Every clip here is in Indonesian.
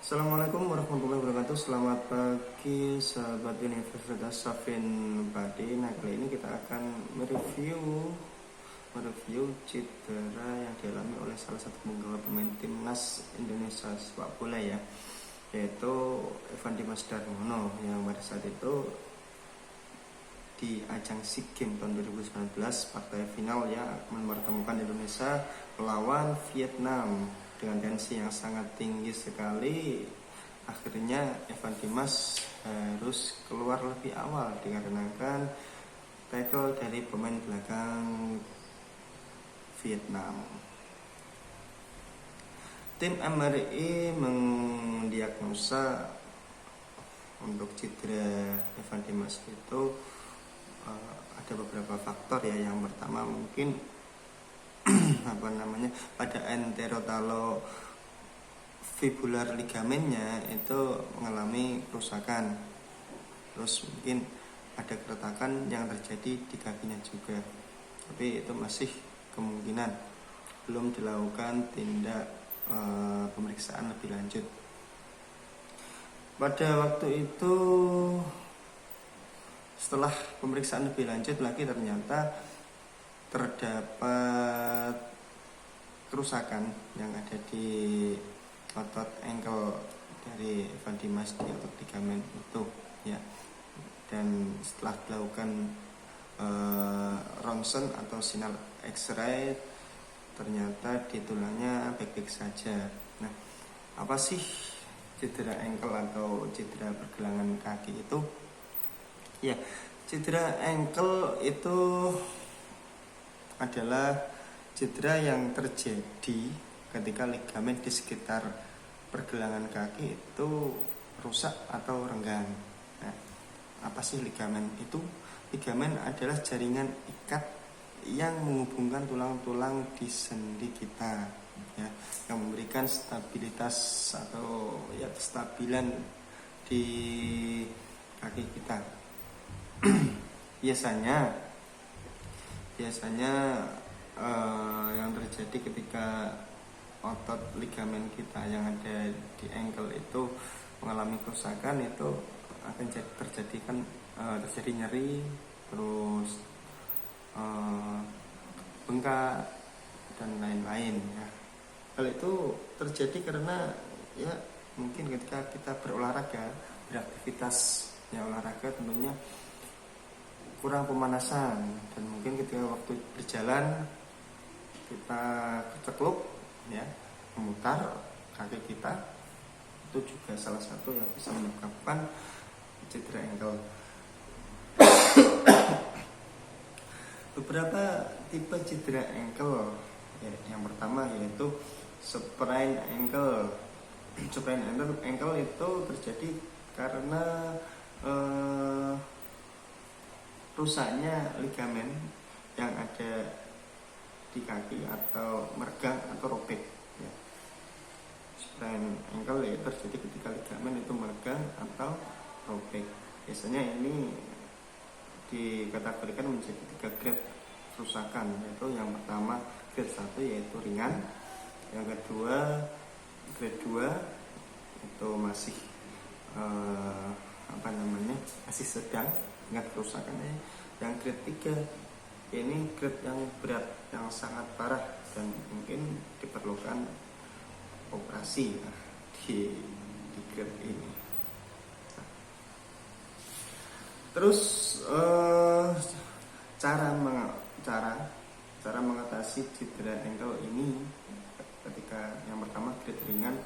Assalamualaikum warahmatullahi wabarakatuh. Selamat pagi sahabat Universitas Safin Padi. Nah, kali ini kita akan mereview cedera yang dialami oleh salah satu penggawa pemain timnas Indonesia sepak bola ya, yaitu Evan Dimas Darmono yang pada saat itu di ajang SEA Games tahun 2019 partai final ya mempertemukan Indonesia melawan Vietnam dengan tensi yang sangat tinggi sekali. Akhirnya Evan Dimas harus keluar lebih awal dikarenakan tackle dari pemain belakang Vietnam. Tim MRI mendiagnosa untuk cedera Evan Dimas itu ada beberapa faktor ya. Yang pertama mungkin pada enterotalofibular ligamennya itu mengalami kerusakan. Terus mungkin ada keretakan yang terjadi di kakinya juga, tapi itu masih kemungkinan, belum dilakukan tindak pemeriksaan lebih lanjut. Pada waktu itu setelah pemeriksaan lebih lanjut lagi ternyata terdapat kerusakan yang ada di otot ankle dari Evan Dimas di otot ligamen itu ya. Dan setelah dilakukan ronsen atau sinar X-ray ternyata di tulangnya baik-baik saja. Nah, apa sih cedera ankle atau cedera pergelangan kaki itu? Ya, cedera ankle itu adalah cedera yang terjadi ketika ligamen di sekitar pergelangan kaki itu rusak atau renggang. Nah, apa sih ligamen itu? Ligamen adalah jaringan ikat yang menghubungkan tulang-tulang di sendi kita ya, yang memberikan stabilitas atau ya kestabilan di kaki kita. Biasanya yang terjadi ketika otot ligamen kita yang ada di ankle itu mengalami kerusakan, itu akan terjadi nyeri, terus bengkak dan lain-lain ya. Hal itu terjadi karena ya mungkin ketika kita beraktivitas ya, olahraga tentunya kurang pemanasan, dan mungkin ketika waktu berjalan kita kecekluk ya, memutar kaki kita, itu juga salah satu yang bisa menyebabkan cedera ankle. Beberapa tipe cedera ankle ya, yang pertama yaitu sprain ankle. Sprain ankle itu terjadi karena rusaknya ligamen yang ada di kaki atau merenggang atau robek ya. Sprain ankle ya terjadi ketika ligamen itu merenggang atau robek. Biasanya ini dikategorikan menjadi 3 grade kerusakan, yaitu yang pertama grade 1 yaitu ringan, yang kedua grade 2 itu masih masih sedang dengan kerusakannya, yang grade 3 ini grade yang berat, yang sangat parah dan mungkin diperlukan operasi ya, di grade ini. Terus cara mengatasi cedera ankle ini ketika yang pertama grade ringan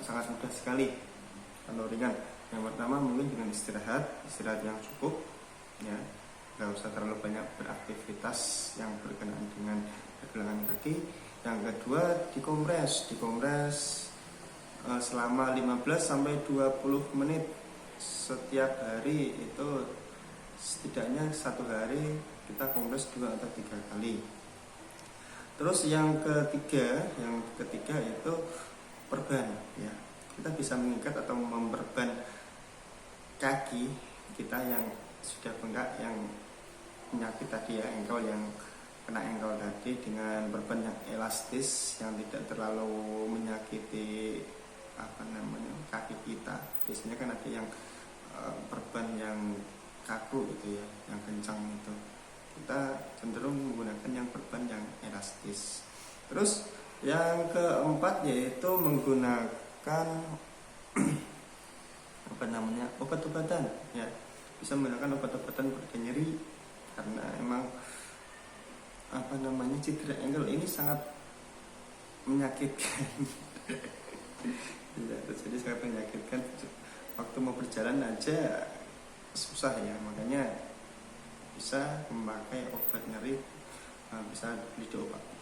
sangat mudah sekali. Kalau ringan, yang pertama mungkin dengan istirahat yang cukup ya, nggak usah terlalu banyak beraktivitas yang berkenaan dengan pergelangan kaki. Yang kedua dikompres selama 15-20 menit setiap hari, itu setidaknya 1 hari kita kompres 2 atau 3 kali. Terus yang ketiga itu perban ya. Kita bisa mengikat atau memperban kaki kita yang sudah bengkak, yang penyakit tadi ya, ankle yang kena ankle tadi, dengan perban yang elastis yang tidak terlalu menyakiti kita. Biasanya kan ada yang perban yang kaku gitu ya, yang kencang itu. Kita cenderung menggunakan yang perban yang elastis. Terus yang keempat yaitu menggunakan obat-obatan ya. Bisa menggunakan obat-obatan pereda nyeri karena emang cedera ankle ini sangat menyakitkan. Ya, jadi sangat menyakitkan. Waktu mau berjalan aja susah ya, makanya bisa memakai obat nyeri, bisa beli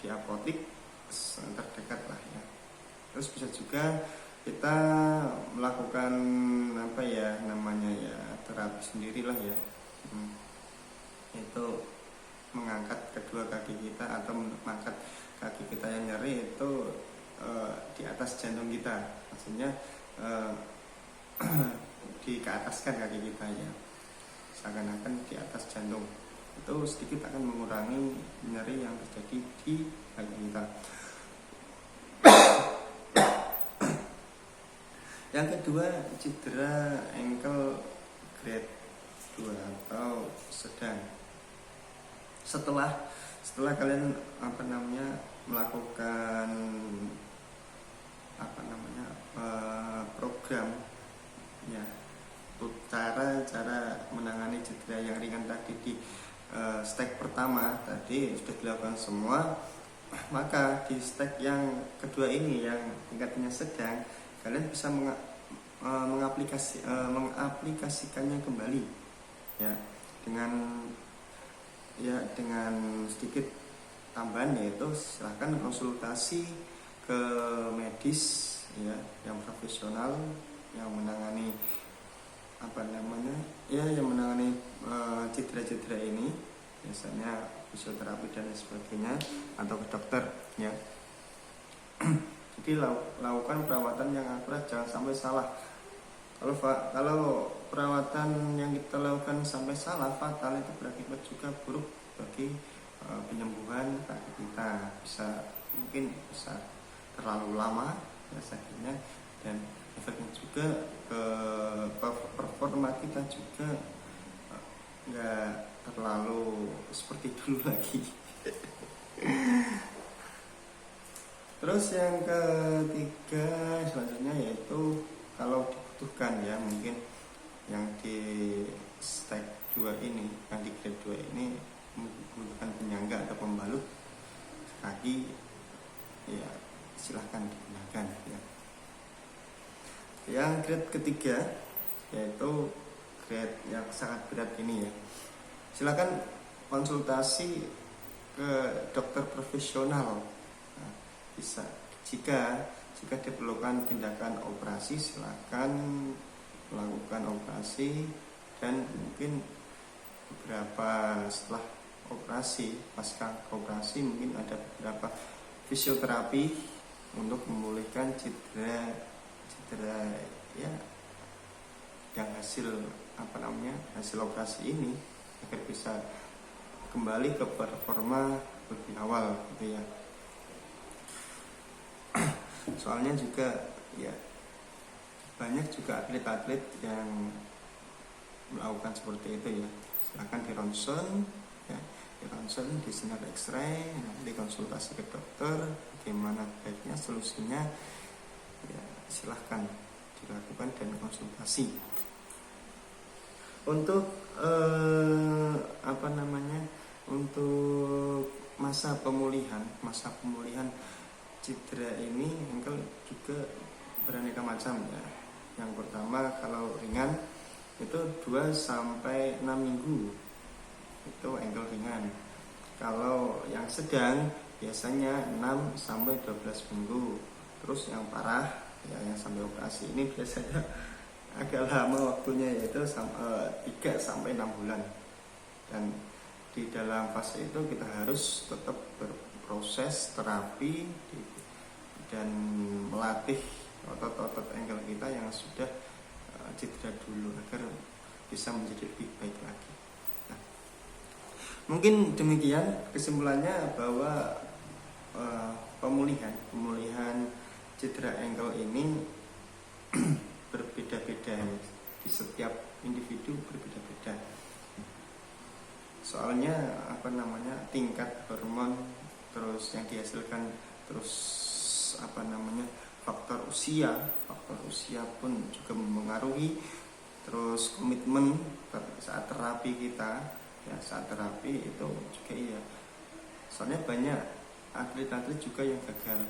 di apotek terdekat lah ya. Terus bisa juga kita melakukan terapi sendiri lah ya, itu mengangkat kedua kaki kita atau mengangkat kaki kita yang nyeri itu di atas jantung kita, maksudnya dikeataskan kaki kita ya, seakan-akan di atas jantung. Itu sedikit akan mengurangi nyeri yang terjadi di kaki kita. Yang kedua, cedera ankle grade 2 atau sedang. Setelah kalian melakukan program ya, cara menangani cedera yang ringan tadi di step pertama tadi sudah dilakukan semua, maka di step yang kedua ini yang tingkatnya sedang, kalian bisa mengaplikasikannya kembali ya, dengan sedikit tambahan, yaitu silahkan konsultasi ke medis ya, yang profesional yang menangani cedera-cedera ini, biasanya fisioterapi dan sebagainya, atau ke dokter ya. Jadi lakukan perawatan yang akurat, jangan sampai salah. Kalau perawatan yang kita lakukan sampai salah, fatal, itu berakibat juga buruk bagi penyembuhan kaki kita. Mungkin bisa terlalu lama ya sakitnya, dan efeknya juga ke performa kita juga nggak terlalu seperti dulu lagi. Terus yang ketiga selanjutnya yaitu kalau dibutuhkan ya, mungkin yang di step 2 ini, yang di grade 2 ini membutuhkan penyangga atau pembalut kaki ya, silahkan digunakan ya. Yang grade ketiga yaitu grade yang sangat berat ini ya, silahkan konsultasi ke dokter profesional. Nah, bisa jika diperlukan tindakan operasi, silakan melakukan operasi, dan mungkin beberapa setelah operasi, pasca operasi, mungkin ada beberapa fisioterapi untuk memulihkan cedera ya yang hasil operasi ini, agar bisa kembali ke performa lebih awal gitu ya. Soalnya juga ya banyak juga atlet-atlet yang melakukan seperti itu ya. Silakan di ronsen ya, di sinar X-ray, nanti konsultasi ke dokter bagaimana baiknya solusinya ya, silahkan dilakukan dan konsultasi. Untuk untuk masa pemulihan cedera ini ankle juga beraneka macam ya. Yang pertama, kalau ringan itu 2-6 minggu, itu ankle ringan. Kalau yang sedang biasanya 6-12 minggu. Terus yang parah ya, yang sampai operasi ini biasanya agak lama waktunya, yaitu 3-6 bulan. Dan di dalam fase itu kita harus tetap berproses terapi dan melatih otot-otot ankle kita yang sudah cedera dulu agar bisa menjadi lebih baik lagi. Nah, mungkin demikian kesimpulannya, bahwa pemulihan cedera ankle ini berbeda-beda, di setiap individu berbeda-beda. Soalnya tingkat hormon, terus yang dihasilkan, terus faktor usia pun juga mempengaruhi, terus komitmen saat terapi kita, ya saat terapi itu juga iya. Soalnya banyak atlet-atlet juga yang gagal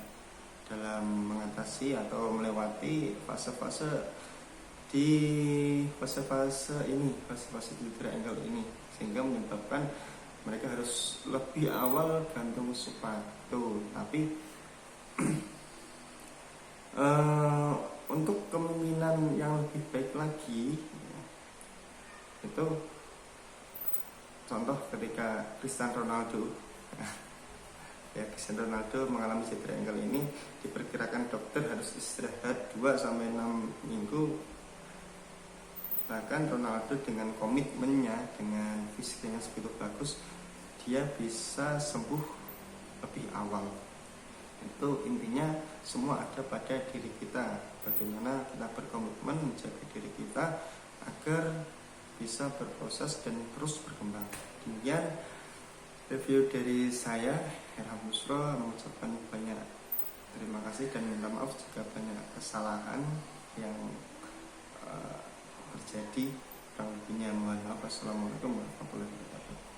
dalam mengatasi atau melewati fase-fase cedera ankle ini, sehingga menyebabkan mereka harus lebih awal gantung sepatu. Tapi untuk kemungkinan yang lebih baik lagi, itu contoh ketika Cristiano Ronaldo ya, Cristiano Ronaldo mengalami cedera ankle ini, diperkirakan dokter harus istirahat 2-6 minggu. Bahkan Ronaldo dengan komitmennya, dengan fisiknya yang segitu bagus, dia bisa sembuh lebih awal. Itu intinya semua ada pada diri kita. Bagaimana kita berkomitmen menjaga diri kita agar bisa berproses dan terus berkembang. Demikian review dari saya, Herham Busro, mengucapkan banyak terima kasih dan minta maaf jika banyak kesalahan yang terjadi. Kurang lebihnya mohon maaf. Assalamualaikum warahmatullahi wabarakatuh.